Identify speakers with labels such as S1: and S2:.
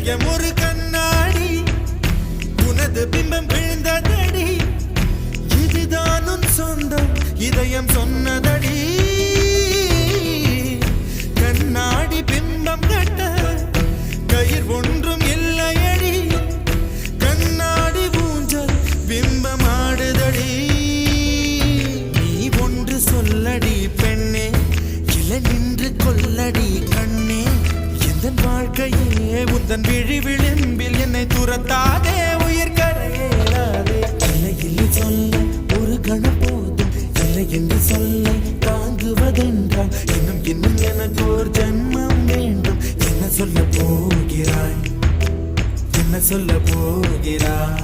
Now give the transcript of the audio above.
S1: இதயம் ஒரு கண்ணாடி உனது பிம்பம் விழுந்ததடி இதுதான் உன் சொந்தம் இதயம் சொன்னதடி கண்ணாடி பிம்பம் கட்ட கயிர் ஒன்றும் இல்லையடி கண்ணாடி ஊஞ்சல் பிம்பம் ஆடுதடி நீ ஒன்று சொல்லடி பெண்ணே இல நின்று கொல்லடி கண்ணே எந்தன் வாழ்க்கையே உந்தன் விழி விளிம்பில் என்னை துரத்தாதே உயிர் கரையேறாதே இல்லை இல்லை சொல்ல ஒரு கணம் போதும் இல்லை என்று சொல்ல தாங்குவதென்றால் இன்னும் இன்னும் எனக்கு ஒரு ஜன்மம் வேண்டும் என்ன சொல்ல போகிறாய் என்ன சொல்ல போகிறாய்